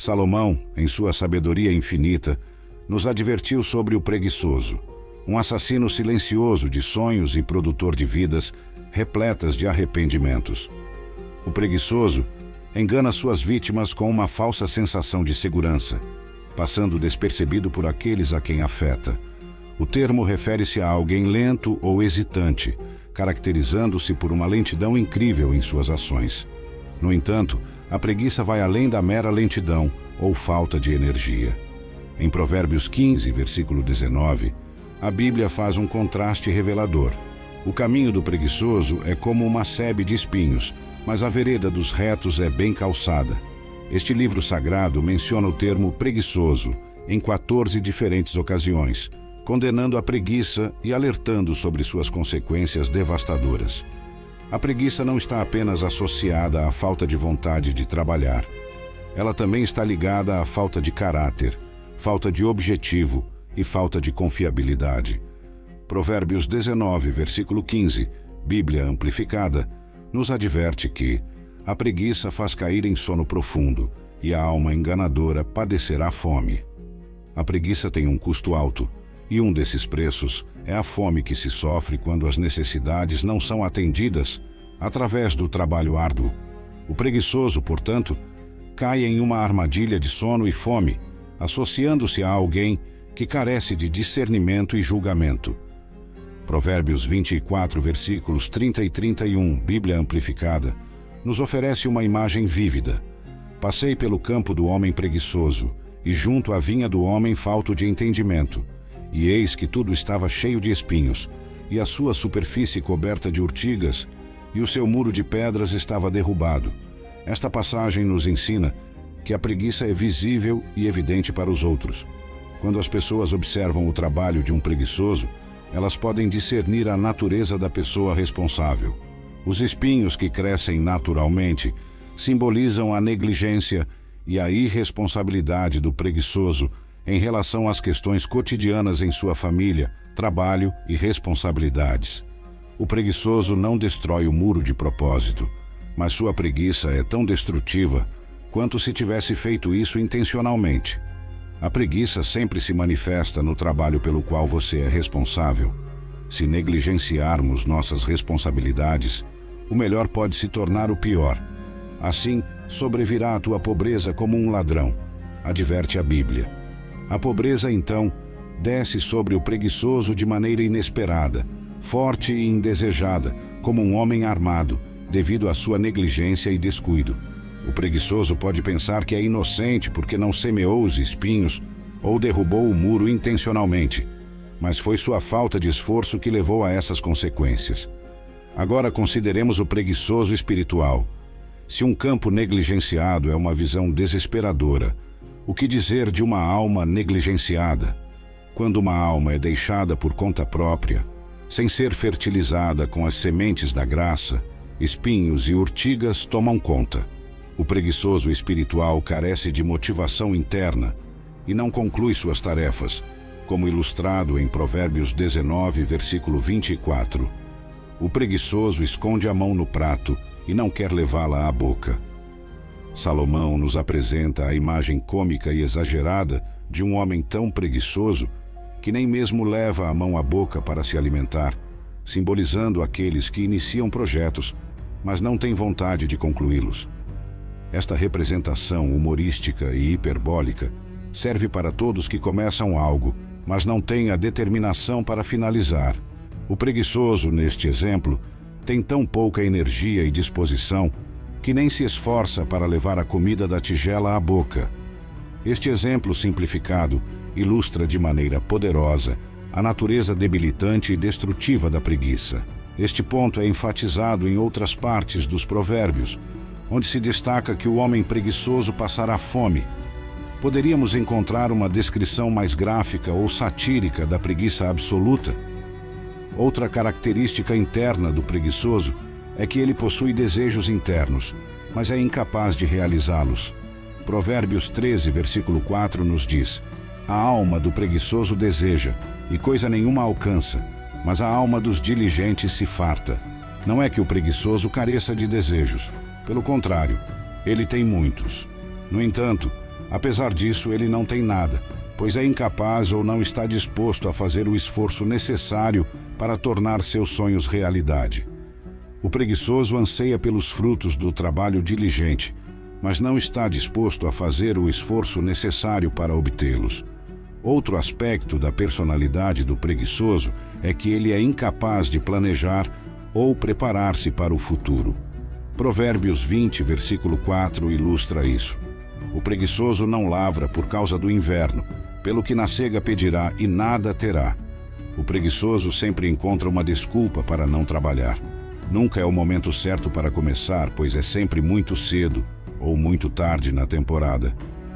Salomão, em sua sabedoria infinita, nos advertiu sobre o preguiçoso, um assassino silencioso de sonhos e produtor de vidas repletas de arrependimentos. O preguiçoso engana suas vítimas com uma falsa sensação de segurança, passando despercebido por aqueles a quem afeta. O termo refere-se a alguém lento ou hesitante, caracterizando-se por uma lentidão incrível em suas ações. No entanto, a preguiça vai além da mera lentidão ou falta de energia. Em Provérbios 15, versículo 19, a Bíblia faz um contraste revelador. O caminho do preguiçoso é como uma sebe de espinhos, mas a vereda dos retos é bem calçada. Este livro sagrado menciona o termo preguiçoso em 14 diferentes ocasiões, condenando a preguiça e alertando sobre suas consequências devastadoras. A preguiça não está apenas associada à falta de vontade de trabalhar. Ela também está ligada à falta de caráter, falta de objetivo e falta de confiabilidade. Provérbios 19, versículo 15, Bíblia Amplificada, nos adverte que a preguiça faz cair em sono profundo e a alma enganadora padecerá fome. A preguiça tem um custo alto, e um desses preços é a fome que se sofre quando as necessidades não são atendidas através do trabalho árduo. O preguiçoso, portanto, cai em uma armadilha de sono e fome, associando-se a alguém que carece de discernimento e julgamento. Provérbios 24, versículos 30 e 31, Bíblia Amplificada, nos oferece uma imagem vívida. Passei pelo campo do homem preguiçoso, e junto à vinha do homem falto de entendimento. E eis que tudo estava cheio de espinhos, e a sua superfície coberta de urtigas, e o seu muro de pedras estava derrubado. Esta passagem nos ensina que a preguiça é visível e evidente para os outros. Quando as pessoas observam o trabalho de um preguiçoso, elas podem discernir a natureza da pessoa responsável. Os espinhos que crescem naturalmente simbolizam a negligência e a irresponsabilidade do preguiçoso em relação às questões cotidianas em sua família, trabalho e responsabilidades. O preguiçoso não destrói o muro de propósito, mas sua preguiça é tão destrutiva quanto se tivesse feito isso intencionalmente. A preguiça sempre se manifesta no trabalho pelo qual você é responsável. Se negligenciarmos nossas responsabilidades, o melhor pode se tornar o pior. Assim, sobrevirá a tua pobreza como um ladrão, adverte a Bíblia. A pobreza, então, desce sobre o preguiçoso de maneira inesperada, forte e indesejada, como um homem armado, devido à sua negligência e descuido. O preguiçoso pode pensar que é inocente porque não semeou os espinhos ou derrubou o muro intencionalmente, mas foi sua falta de esforço que levou a essas consequências. Agora consideremos o preguiçoso espiritual. Se um campo negligenciado é uma visão desesperadora, o que dizer de uma alma negligenciada? Quando uma alma é deixada por conta própria, sem ser fertilizada com as sementes da graça, espinhos e urtigas tomam conta. O preguiçoso espiritual carece de motivação interna e não conclui suas tarefas, como ilustrado em Provérbios 19, versículo 24. O preguiçoso esconde a mão no prato e não quer levá-la à boca. Salomão nos apresenta a imagem cômica e exagerada de um homem tão preguiçoso que nem mesmo leva a mão à boca para se alimentar, simbolizando aqueles que iniciam projetos, mas não têm vontade de concluí-los. Esta representação humorística e hiperbólica serve para todos que começam algo, mas não têm a determinação para finalizar. O preguiçoso, neste exemplo, tem tão pouca energia e disposição que nem se esforça para levar a comida da tigela à boca. Este exemplo simplificado ilustra de maneira poderosa a natureza debilitante e destrutiva da preguiça. Este ponto é enfatizado em outras partes dos Provérbios, onde se destaca que o homem preguiçoso passará fome. Poderíamos encontrar uma descrição mais gráfica ou satírica da preguiça absoluta? Outra característica interna do preguiçoso é que ele possui desejos internos, mas é incapaz de realizá-los. Provérbios 13, versículo 4 nos diz: a alma do preguiçoso deseja, e coisa nenhuma alcança, mas a alma dos diligentes se farta. Não é que o preguiçoso careça de desejos. Pelo contrário, ele tem muitos. No entanto, Apesar disso, ele não tem nada, pois é incapaz ou não está disposto a fazer o esforço necessário para tornar seus sonhos realidade. O preguiçoso anseia pelos frutos do trabalho diligente, mas não está disposto a fazer o esforço necessário para obtê-los. Outro aspecto da personalidade do preguiçoso é que ele é incapaz de planejar ou preparar-se para o futuro. Provérbios 20, versículo 4 ilustra isso. O preguiçoso não lavra por causa do inverno, pelo que na cega pedirá e nada terá. O preguiçoso sempre encontra uma desculpa para não trabalhar. Nunca é o momento certo para começar, pois é sempre muito cedo ou muito tarde na temporada.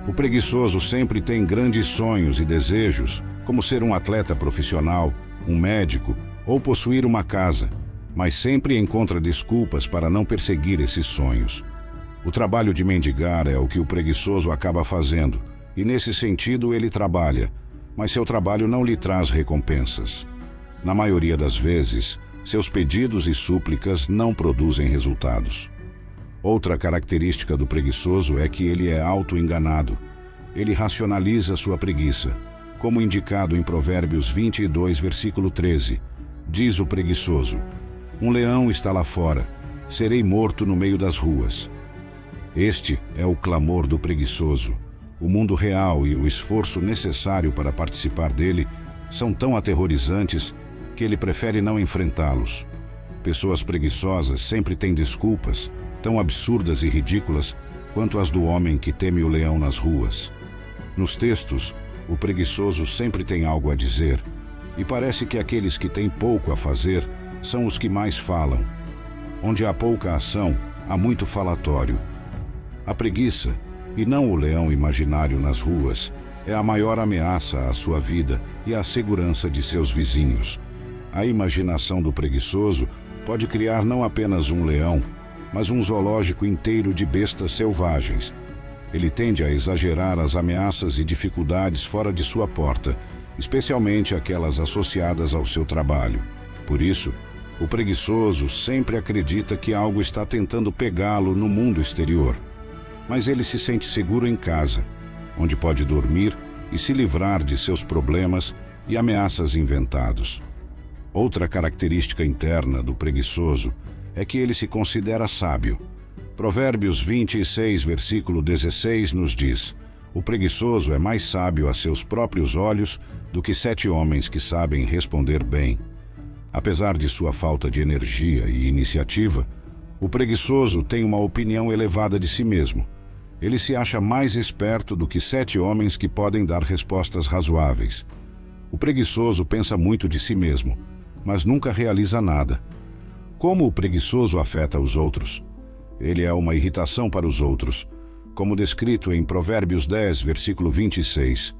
O preguiçoso sempre tem grandes sonhos e desejos, como ser um atleta profissional, um médico ou possuir uma casa, mas sempre encontra desculpas para não perseguir esses sonhos. O trabalho de mendigar é o que o preguiçoso acaba fazendo, e nesse sentido ele trabalha, mas seu trabalho não lhe traz recompensas. Na maioria das vezes, seus pedidos e súplicas não produzem resultados. Outra característica do preguiçoso é que ele é auto-enganado. Ele racionaliza sua preguiça, como indicado em Provérbios 22, versículo 13. Diz o preguiçoso: um leão está lá fora, serei morto no meio das ruas. Este é o clamor do preguiçoso. O mundo real e o esforço necessário para participar dele são tão aterrorizantes que ele prefere não enfrentá-los. Pessoas preguiçosas sempre têm desculpas, tão absurdas e ridículas quanto as do homem que teme o leão nas ruas. Nos textos, o preguiçoso sempre tem algo a dizer, e parece que aqueles que têm pouco a fazer são os que mais falam. Onde há pouca ação, há muito falatório. A preguiça, e não o leão imaginário nas ruas, é a maior ameaça à sua vida e à segurança de seus vizinhos. A imaginação do preguiçoso pode criar não apenas um leão, mas um zoológico inteiro de bestas selvagens. Ele tende a exagerar as ameaças e dificuldades fora de sua porta, especialmente aquelas associadas ao seu trabalho. Por isso, o preguiçoso sempre acredita que algo está tentando pegá-lo no mundo exterior. Mas ele se sente seguro em casa, onde pode dormir e se livrar de seus problemas e ameaças inventados. Outra característica interna do preguiçoso é que ele se considera sábio. Provérbios 26, versículo 16 nos diz: o preguiçoso é mais sábio a seus próprios olhos do que 7 homens que sabem responder bem. Apesar de sua falta de energia e iniciativa, o preguiçoso tem uma opinião elevada de si mesmo. Ele se acha mais esperto do que 7 homens que podem dar respostas razoáveis. O preguiçoso pensa muito de si mesmo, mas nunca realiza nada. Como o preguiçoso afeta os outros? Ele é uma irritação para os outros, como descrito em Provérbios 10, versículo 26.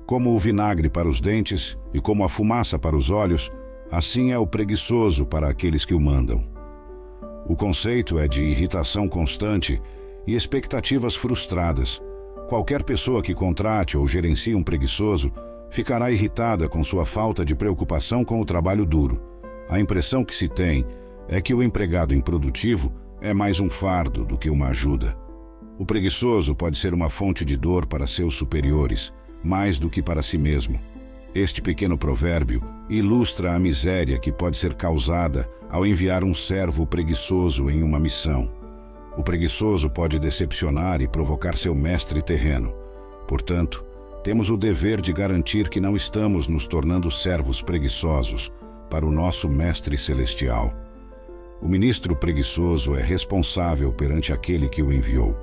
Como o vinagre para os dentes e como a fumaça para os olhos, assim é o preguiçoso para aqueles que o mandam. O conceito é de irritação constante e expectativas frustradas. Qualquer pessoa que contrate ou gerencie um preguiçoso ficará irritada com sua falta de preocupação com o trabalho duro. A impressão que se tem é que o empregado improdutivo é mais um fardo do que uma ajuda. O preguiçoso pode ser uma fonte de dor para seus superiores, mais do que para si mesmo. Este pequeno provérbio ilustra a miséria que pode ser causada ao enviar um servo preguiçoso em uma missão. O preguiçoso pode decepcionar e provocar seu mestre terreno. Portanto, temos o dever de garantir que não estamos nos tornando servos preguiçosos para o nosso mestre celestial. O ministro preguiçoso é responsável perante aquele que o enviou.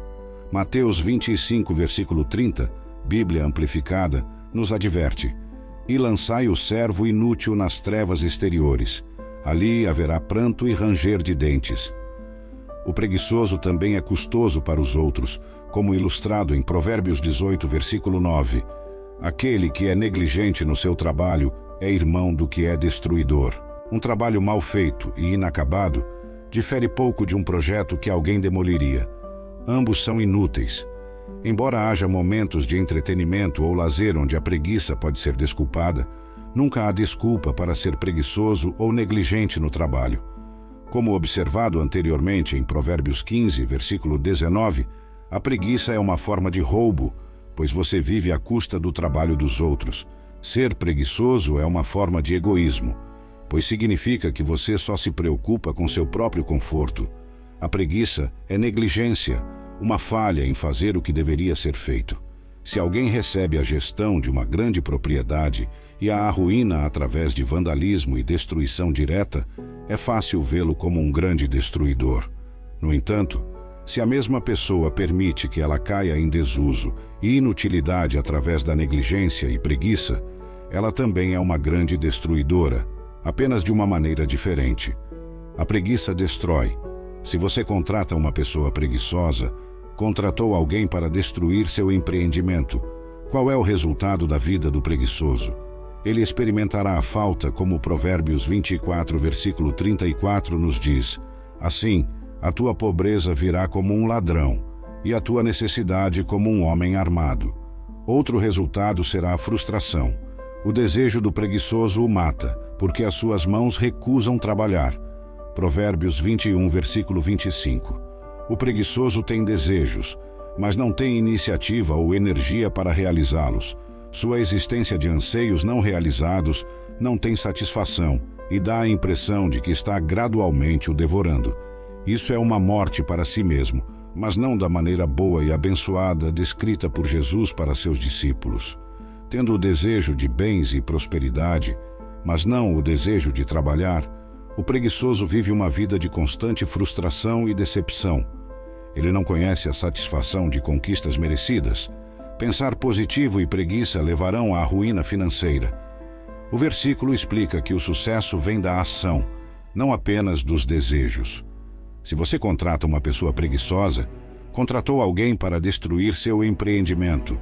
Mateus 25, versículo 30, Bíblia Amplificada, nos adverte: e lançai o servo inútil nas trevas exteriores. Ali haverá pranto e ranger de dentes. O preguiçoso também é custoso para os outros, como ilustrado em Provérbios 18, versículo 9. Aquele que é negligente no seu trabalho é irmão do que é destruidor. Um trabalho mal feito e inacabado difere pouco de um projeto que alguém demoliria. Ambos são inúteis. Embora haja momentos de entretenimento ou lazer onde a preguiça pode ser desculpada, nunca há desculpa para ser preguiçoso ou negligente no trabalho. Como observado anteriormente em Provérbios 15, versículo 19, a preguiça é uma forma de roubo, pois você vive à custa do trabalho dos outros. Ser preguiçoso é uma forma de egoísmo, pois significa que você só se preocupa com seu próprio conforto. A preguiça é negligência, uma falha em fazer o que deveria ser feito. Se alguém recebe a gestão de uma grande propriedade e a arruína através de vandalismo e destruição direta, é fácil vê-lo como um grande destruidor. No entanto, se a mesma pessoa permite que ela caia em desuso e inutilidade através da negligência e preguiça, ela também é uma grande destruidora, apenas de uma maneira diferente. A preguiça destrói. Se você contrata uma pessoa preguiçosa, contratou alguém para destruir seu empreendimento. Qual é o resultado da vida do preguiçoso? Ele experimentará a falta, como Provérbios 24, versículo 34 nos diz. Assim, a tua pobreza virá como um ladrão, e a tua necessidade como um homem armado. Outro resultado será a frustração. O desejo do preguiçoso o mata, porque as suas mãos recusam trabalhar. Provérbios 21, versículo 25. O preguiçoso tem desejos, mas não tem iniciativa ou energia para realizá-los. Sua existência de anseios não realizados não tem satisfação e dá a impressão de que está gradualmente o devorando. Isso é uma morte para si mesmo, mas não da maneira boa e abençoada descrita por Jesus para seus discípulos. Tendo o desejo de bens e prosperidade, mas não o desejo de trabalhar, o preguiçoso vive uma vida de constante frustração e decepção. Ele não conhece a satisfação de conquistas merecidas. Pensar positivo e preguiça levarão à ruína financeira. O versículo explica que o sucesso vem da ação, não apenas dos desejos. Se você contrata uma pessoa preguiçosa, contratou alguém para destruir seu empreendimento.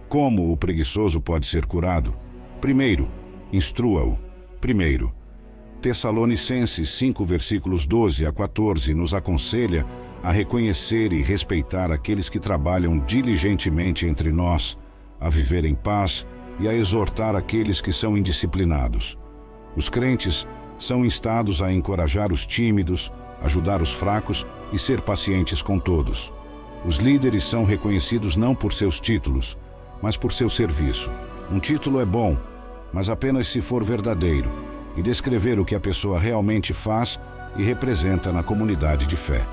Como o preguiçoso pode ser curado? Primeiro, instrua-o. Tessalonicenses 5, versículos 12 a 14 nos aconselha a reconhecer e respeitar aqueles que trabalham diligentemente entre nós, a viver em paz e a exortar aqueles que são indisciplinados. Os crentes são instados a encorajar os tímidos, ajudar os fracos e ser pacientes com todos. Os líderes são reconhecidos não por seus títulos, mas por seu serviço. Um título é bom, mas apenas se for verdadeiro e descrever o que a pessoa realmente faz e representa na comunidade de fé.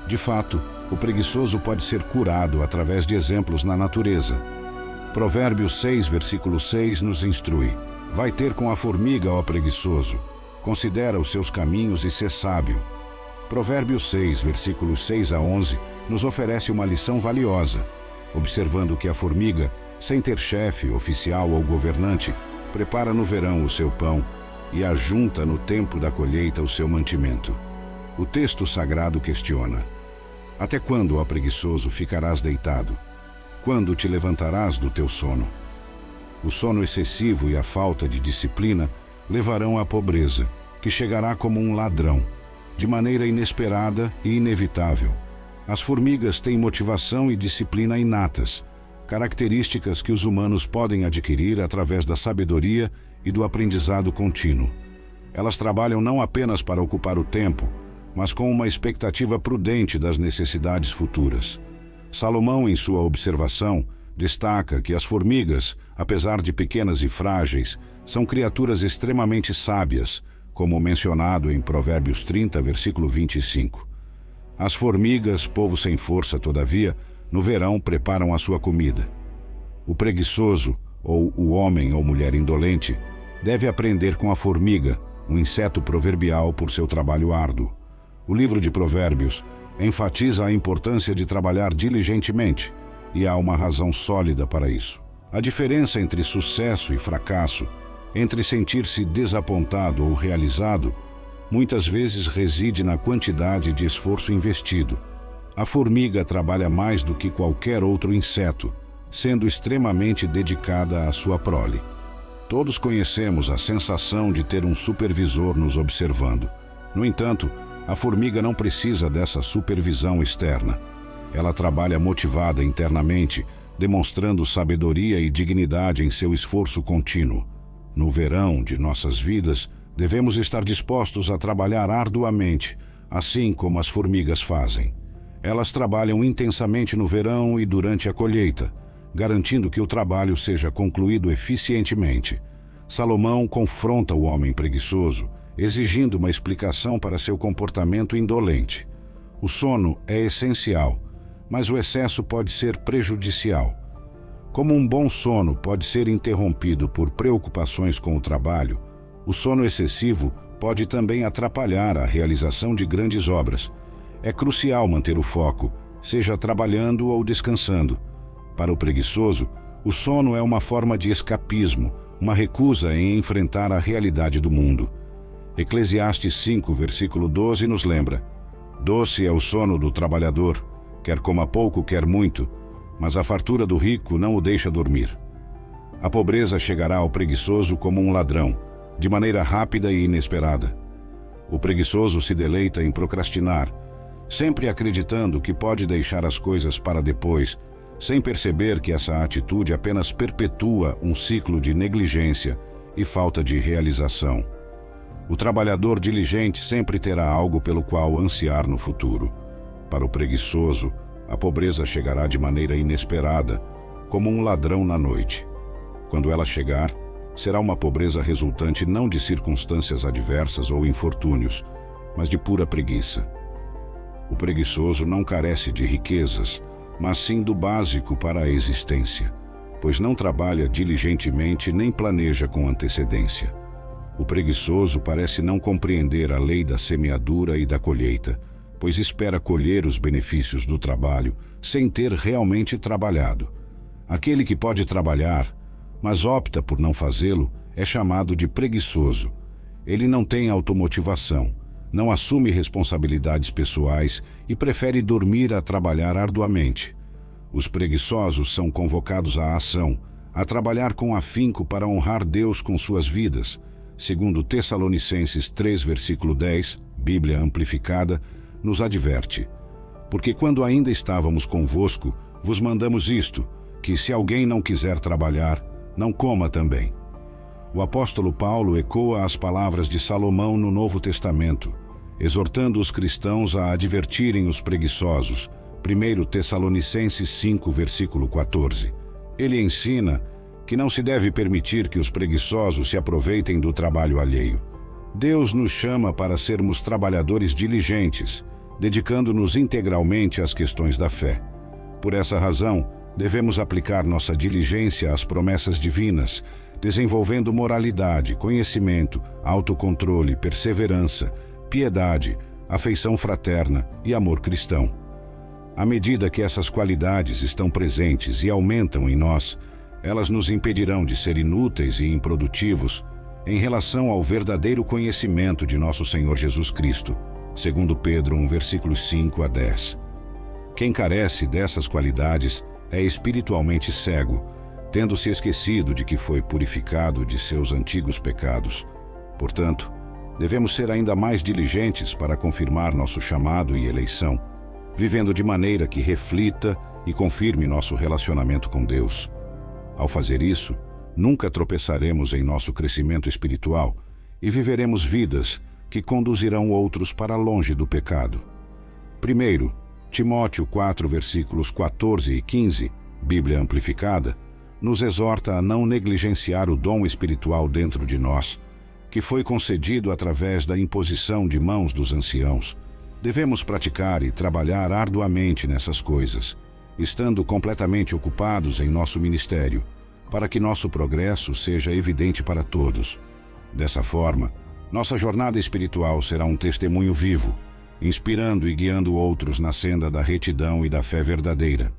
De fato, o preguiçoso pode ser curado através de exemplos na natureza. Provérbios 6, versículo 6 nos instrui: vai ter com a formiga, ó preguiçoso, considera os seus caminhos e sê sábio. Provérbios 6, versículos 6 a 11, nos oferece uma lição valiosa, observando que a formiga, sem ter chefe, oficial ou governante, prepara no verão o seu pão e ajunta no tempo da colheita o seu mantimento. O texto sagrado questiona: até quando, ó preguiçoso, ficarás deitado? Quando te levantarás do teu sono? O sono excessivo e a falta de disciplina levarão à pobreza, que chegará como um ladrão, de maneira inesperada e inevitável. As formigas têm motivação e disciplina inatas, características que os humanos podem adquirir através da sabedoria e do aprendizado contínuo. Elas trabalham não apenas para ocupar o tempo, mas com uma expectativa prudente das necessidades futuras. Salomão, em sua observação, destaca que as formigas, apesar de pequenas e frágeis, são criaturas extremamente sábias, como mencionado em Provérbios 30, versículo 25. As formigas, povo sem força, todavia, no verão preparam a sua comida. O preguiçoso, ou o homem ou mulher indolente, deve aprender com a formiga, um inseto proverbial por seu trabalho árduo. O livro de Provérbios enfatiza a importância de trabalhar diligentemente, e há uma razão sólida para isso. A diferença entre sucesso e fracasso, entre sentir-se desapontado ou realizado, muitas vezes reside na quantidade de esforço investido. A formiga trabalha mais do que qualquer outro inseto, sendo extremamente dedicada à sua prole. Todos conhecemos a sensação de ter um supervisor nos observando. No entanto, a formiga não precisa dessa supervisão externa. Ela trabalha motivada internamente, demonstrando sabedoria e dignidade em seu esforço contínuo. No verão de nossas vidas, devemos estar dispostos a trabalhar arduamente, assim como as formigas fazem. Elas trabalham intensamente no verão e durante a colheita, garantindo que o trabalho seja concluído eficientemente. Salomão confronta o homem preguiçoso, exigindo uma explicação para seu comportamento indolente. O sono é essencial, mas o excesso pode ser prejudicial. Como um bom sono pode ser interrompido por preocupações com o trabalho, o sono excessivo pode também atrapalhar a realização de grandes obras. É crucial manter o foco, seja trabalhando ou descansando. Para o preguiçoso, o sono é uma forma de escapismo, uma recusa em enfrentar a realidade do mundo. Eclesiastes 5, versículo 12 nos lembra: doce é o sono do trabalhador, quer coma pouco, quer muito, mas a fartura do rico não o deixa dormir. A pobreza chegará ao preguiçoso como um ladrão, de maneira rápida e inesperada. O preguiçoso se deleita em procrastinar, sempre acreditando que pode deixar as coisas para depois, sem perceber que essa atitude apenas perpetua um ciclo de negligência e falta de realização. O trabalhador diligente sempre terá algo pelo qual ansiar no futuro. Para o preguiçoso, a pobreza chegará de maneira inesperada, como um ladrão na noite. Quando ela chegar, será uma pobreza resultante não de circunstâncias adversas ou infortúnios, mas de pura preguiça. O preguiçoso não carece de riquezas, mas sim do básico para a existência, pois não trabalha diligentemente nem planeja com antecedência. O preguiçoso parece não compreender a lei da semeadura e da colheita, pois espera colher os benefícios do trabalho sem ter realmente trabalhado. Aquele que pode trabalhar, mas opta por não fazê-lo, é chamado de preguiçoso. Ele não tem automotivação, não assume responsabilidades pessoais e prefere dormir a trabalhar arduamente. Os preguiçosos são convocados à ação, a trabalhar com afinco para honrar Deus com suas vidas. Segundo Tessalonicenses 3, versículo 10, Bíblia Amplificada, nos adverte: porque quando ainda estávamos convosco, vos mandamos isto, que se alguém não quiser trabalhar, não coma também. O apóstolo Paulo ecoa as palavras de Salomão no Novo Testamento, exortando os cristãos a advertirem os preguiçosos. 1 Tessalonicenses 5, versículo 14. Ele ensina que não se deve permitir que os preguiçosos se aproveitem do trabalho alheio. Deus nos chama para sermos trabalhadores diligentes, dedicando-nos integralmente às questões da fé. Por essa razão, devemos aplicar nossa diligência às promessas divinas, desenvolvendo moralidade, conhecimento, autocontrole, perseverança, piedade, afeição fraterna e amor cristão. À medida que essas qualidades estão presentes e aumentam em nós, elas nos impedirão de ser inúteis e improdutivos em relação ao verdadeiro conhecimento de nosso Senhor Jesus Cristo, segundo Pedro 1, versículos 5 a 10. Quem carece dessas qualidades é espiritualmente cego, tendo se esquecido de que foi purificado de seus antigos pecados. Portanto, devemos ser ainda mais diligentes para confirmar nosso chamado e eleição, vivendo de maneira que reflita e confirme nosso relacionamento com Deus. Ao fazer isso, nunca tropeçaremos em nosso crescimento espiritual e viveremos vidas que conduzirão outros para longe do pecado. 1 Timóteo 4, versículos 14 e 15, Bíblia Amplificada, nos exorta a não negligenciar o dom espiritual dentro de nós, que foi concedido através da imposição de mãos dos anciãos. Devemos praticar e trabalhar arduamente nessas coisas, estando completamente ocupados em nosso ministério, para que nosso progresso seja evidente para todos. Dessa forma, nossa jornada espiritual será um testemunho vivo, inspirando e guiando outros na senda da retidão e da fé verdadeira.